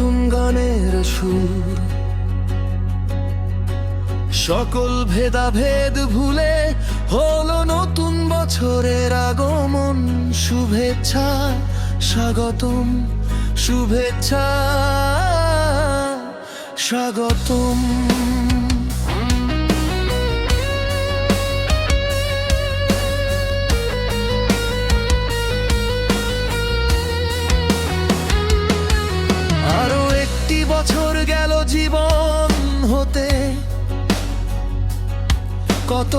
নতুন গানের সুর, সকল ভেদাভেদ ভুলে হলো নতুন বছরের আগমন। শুভেচ্ছা স্বাগতম, শুভেচ্ছা স্বাগতম। আরো একটি বছর গেল জীবন হতে, কত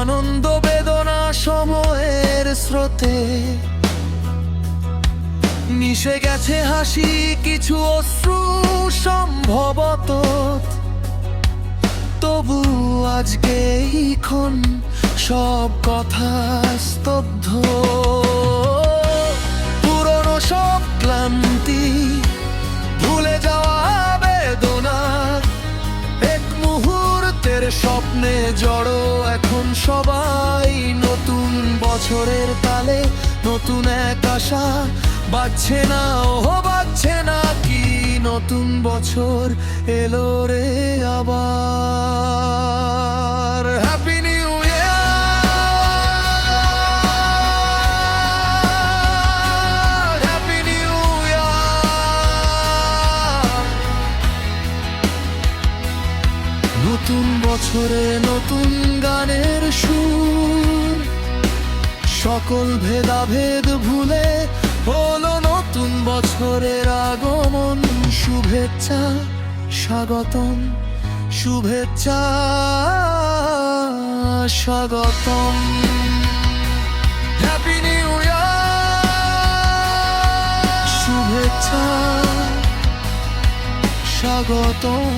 আনন্দ বেদনা সময়ের স্রোতে। মিশে গেছে হাসি কিছু অশ্রু সম্ভবত, তবু আজকে এই ক্ষণ সব কথা স্তব্ধ। পুরনো সব ক্লান্তি ভুলে যাওয়া বেদনা, এক মুহূর্তের স্বপ্নে জড়ো এখন সবাই। নতুন বছরের তালে নতুন এক আশা বাজছে না, ও বাজছে না কি? নতুন বছর এলো রে আবার। Happy new year, happy new ইয়ার। নতুন বছরে নতুন গানের সুর, সকল ভেদাভেদ ভুলে হলো নতুন বছরের আগমন। শুভেচ্ছা স্বাগতম, শুভেচ্ছা স্বাগতম। হ্যাপি নিউ ইয়ার, শুভেচ্ছা স্বাগতম।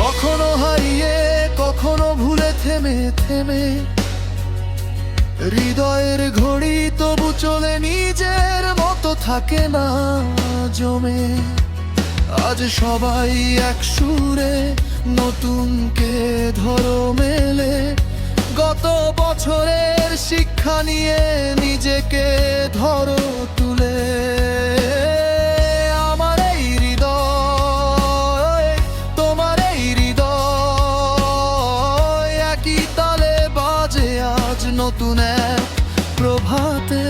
কখনো হারিয়ে কখনো ভুলে থেমে থেমে, হৃদয়ের ঘড়ি তবু চলে নিজের মতো থাকে না জমে। আজ সবাই এক সুরে নতুনকে ধরো মেলে, গত বছরের শিক্ষা নিয়ে নিজেকে ধরো তুলে। আমার এই হৃদয় তোমার এই হৃদয় একই তালে বাজে আজ নতুন এক প্রভাতে,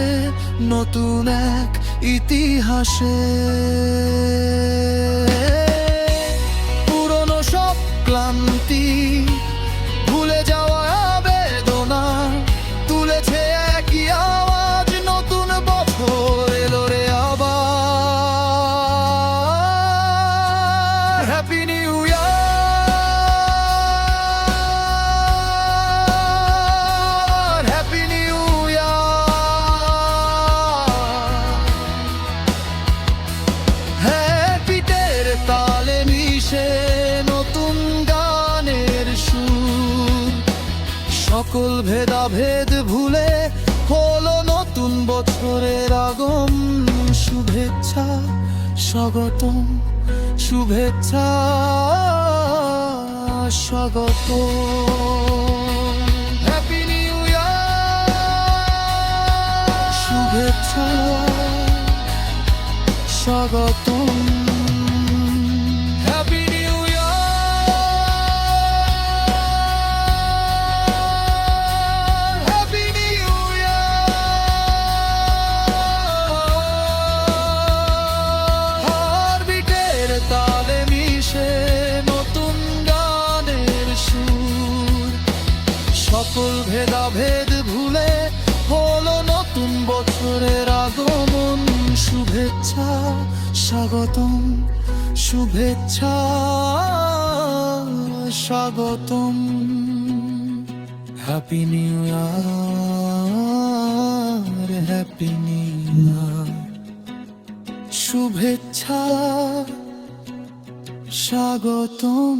নতুন এক ইতিহাসে। পুরনো সব ক্লান্তি ভুলে যাওয়া বেদনা তুলেছে একই আওয়াজ। নতুন বছর এলো রে আবার। Happy new year, happy new year. হ্যাপিটের তালে মিশে নতুন গানের সুর, সকল ভেদাভেদ ভুলে হলো নতুন বছরের আগম। শুভেচ্ছা স্বাগতম, শুভেচ্ছা স্বাগতম। হ্যাপি নিউ ইয়ার, শুভেচ্ছা স্বাগতম। Happy new year, happy new year. হার্টবিটের তালে মিশে নতুন গানের সুর, সকল ভেদাভেদ ভুলে হলো নতুন বছরের আগমন। শুভেচ্ছা স্বাগতম, শুভেচ্ছা স্বাগতম। Happy new year, happy new year. শুভেচ্ছা স্বাগতম।